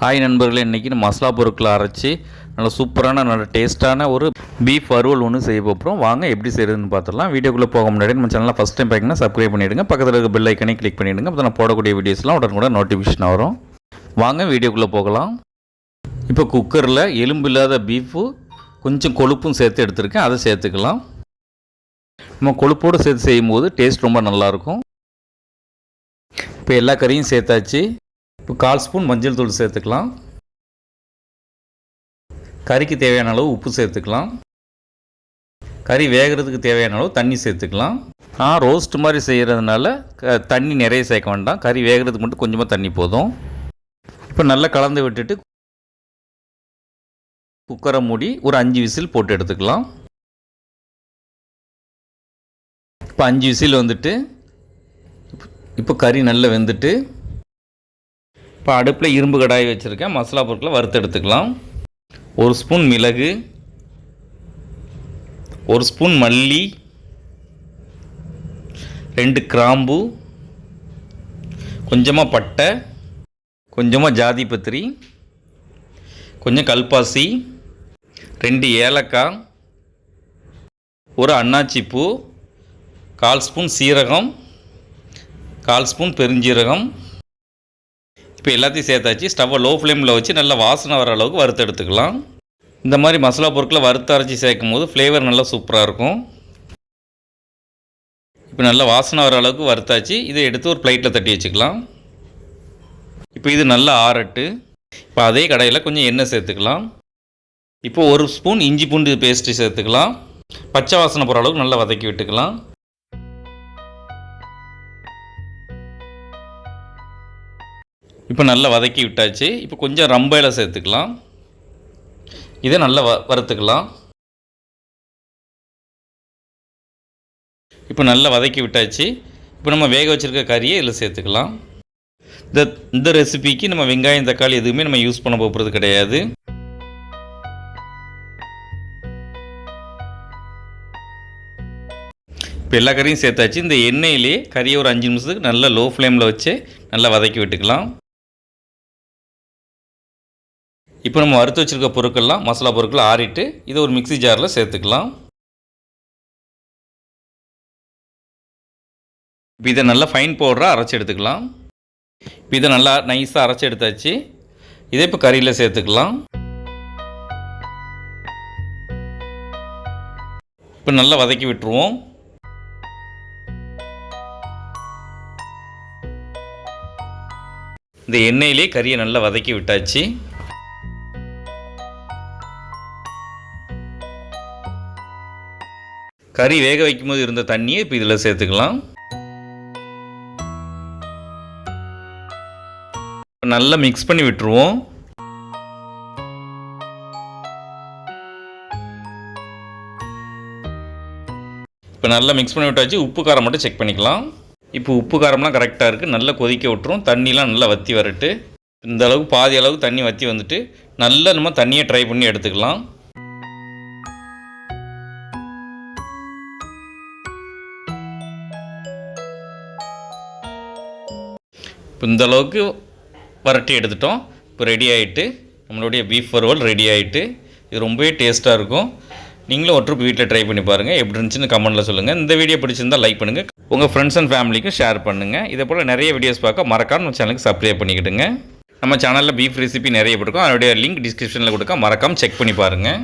Hi நண்பர்களே, இன்றைக்கி மசாலா பொருட்களை அரைச்சி நல்ல சூப்பரான நல்ல டேஸ்ட்டான ஒரு பீஃப் வறுவல் ஒன்று செய்ய போகிறோம். வாங்க எப்படி செய்கிறதுன்னு பார்த்துடலாம். வீடியோக்குள்ளே போக முன்னாடி நம்ம சேனலில் ஃபஸ்ட் டைம் பார்த்திங்கன்னா சப்ஸ்கிரைப் பண்ணிவிடுங்க. பக்கத்தில் இருக்க பெல் ஐக்கனே கிளிக் பண்ணிவிடுங்க. அப்போ நான் போடக்கூடிய வீடியோஸ்லாம் உடனே நோட்டிஃபிகேஷன் வரும். வாங்க வீடியோக்குள்ளே போகலாம். இப்போ குக்கரில் எலும்பு இல்லாத பீஃபு கொஞ்சம் கொழுப்பும் சேர்த்து எடுத்துருக்கேன், அதை சேர்த்துக்கலாம். நம்ம கொழுப்போடு சேர்த்து செய்யும்போது டேஸ்ட் ரொம்ப நல்லாயிருக்கும். இப்போ எல்லா கறியும் சேர்த்தாச்சு. இப்போ 1/4 ஸ்பூன் மஞ்சள் தூள் சேர்த்துக்கலாம். கறிக்கு தேவையான அளவு உப்பு சேர்த்துக்கலாம். கறி வேகிறதுக்கு தேவையான அளவு தண்ணி சேர்த்துக்கலாம். நான் ரோஸ்ட் மாதிரி செய்கிறதுனால தண்ணி நிறைய சேர்க்க வேண்டாம். கறி வேகிறதுக்கு மட்டும் கொஞ்சமாக தண்ணி போதும். இப்போ நல்லா கலந்து விட்டுட்டு குக்கரை மூடி ஒரு 5 விசில் போட்டு எடுத்துக்கலாம். இப்போ 5 விசில் வந்துட்டு இப்போ கறி நல்லா வெந்துட்டு இப்போ அடுப்பில் இரும்பு கடாய் வச்சுருக்கேன். மசாலா பொருட்களை வறுத்து எடுத்துக்கலாம். 1 ஸ்பூன் மிளகு, 1 ஸ்பூன் மல்லி, 2 கிராம்பு, கொஞ்சமாக பட்டை, கொஞ்சமாக ஜாதி பத்திரி, கொஞ்சம் கல்பாசி, 2 ஏலக்காய், ஒரு அன்னாச்சி பூ, 1/4 ஸ்பூன் சீரகம், 1/4 ஸ்பூன் பெருஞ்சீரகம். இப்போ எல்லாத்தையும் சேர்த்தாச்சு. ஸ்டவ்வை லோ ஃப்ளேமில் வச்சு நல்லா வாசனை வர அளவுக்கு வறுத்து எடுத்துக்கலாம். இந்த மாதிரி மசாலா பொருட்களை வறுத்து அரைச்சி சேர்க்கும் போது ஃப்ளேவர் நல்லா சூப்பராக இருக்கும். இப்போ நல்லா வாசனை வர அளவுக்கு வறுத்தாச்சு. இதை எடுத்து ஒரு பிளேட்டில் தட்டி வச்சுக்கலாம். இப்போ இது நல்லா ஆறட்டு. இப்போ அதே கடாயில் கொஞ்சம் எண்ணெய் சேர்த்துக்கலாம். இப்போ 1 ஸ்பூன் இஞ்சி பூண்டு பேஸ்ட்டு சேர்த்துக்கலாம். பச்சை வாசனை போகிற அளவுக்கு நல்லா வதக்கி விட்டுக்கலாம். இப்போ நல்லா வதக்கி விட்டாச்சு. இப்போ கொஞ்சம் ரம்பையில் சேர்த்துக்கலாம். இதை நல்லா வறுத்துக்கலாம். இப்போ நல்லா வதக்கி விட்டாச்சு. இப்போ நம்ம வேக வச்சுருக்க கறியை இதில் சேர்த்துக்கலாம். இந்த ரெசிபிக்கு நம்ம வெங்காயம் தக்காளி எதுவுமே நம்ம யூஸ் பண்ண போகிறது கிடையாது. இப்போ எல்லா கறியும் சேர்த்தாச்சு. இந்த எண்ணெயிலே கறியை ஒரு 5 நிமிஷத்துக்கு நல்லா லோ ஃப்ளேமில் வச்சு நல்லா வதக்கி விட்டுக்கலாம். இப்போ நம்ம வறுத்து வச்சுருக்க பொருட்கள்லாம் மசாலா பொருட்கள் ஆறிட்டு இதை ஒரு மிக்ஸி ஜாரில் சேர்த்துக்கலாம். இப்போ இதை நல்லா ஃபைன் பவுடராக அரைச்சி எடுத்துக்கலாம். இப்போ இதை நல்லா நைஸாக அரைச்சி எடுத்தாச்சு. இதை இப்போ கறியில் சேர்த்துக்கலாம். இப்போ நல்லா வதக்கி விட்டுருவோம். இந்த எண்ணெயிலே கறியை நல்லா வதக்கி விட்டாச்சு. கறி வேக வைக்கும்போது இருந்த தண்ணியை இப்போ இதில் சேர்த்துக்கலாம். நல்லா மிக்ஸ் பண்ணி விட்டுருவோம். இப்போ நல்லா மிக்ஸ் பண்ணி விட்டாச்சு. உப்பு காரம் மட்டும் செக் பண்ணிக்கலாம். இப்போ உப்பு காரம்லாம் கரெக்டாக இருக்குது. நல்லா கொதிக்க விட்டுரும். தண்ணிலாம் நல்லா வற்றி வரட்டு. இந்த அளவுக்கு பாதி அளவுக்கு தண்ணி வற்றி வந்துட்டு நல்லா நம்ம தண்ணியை ட்ரை பண்ணி எடுத்துக்கலாம். இப்போ இந்த அளவுக்கு வரட்டி எடுத்துட்டோம். இப்போ ரெடி ஆகிட்டு நம்மளுடைய பீஃப் வறுவல் ரெடி ஆகிட்டு. இது ரொம்பவே டேஸ்ட்டாக இருக்கும். நீங்களும் ஒரு ட்ரிப் வீட்டில் ட்ரை பண்ணி பாருங்கள். எப்படி இருந்துச்சுன்னு கமெண்ட்டில் சொல்லுங்கள். இந்த வீடியோ பிடிச்சிருந்தால் லைக் பண்ணுங்கள். உங்கள் ஃப்ரெண்ட்ஸ் அண்ட் ஃபேமிலிக்கும் ஷேர் பண்ணுங்கள். இதே போல் நிறைய வீடியோஸ் பார்க்க மறக்காம நம்ம சேனலுக்கு சப்ஸ்கிரைப் பண்ணிக்கிட்டுங்க. நம்ம சேனலில் பீஃப் ரெசிபி நிறைய போட்டிருக்கோம். அதனுடைய லிங்க் டிஸ்கிரிப்ஷனில் கொடுக்க மறக்காமல் செக் பண்ணி பாருங்கள்.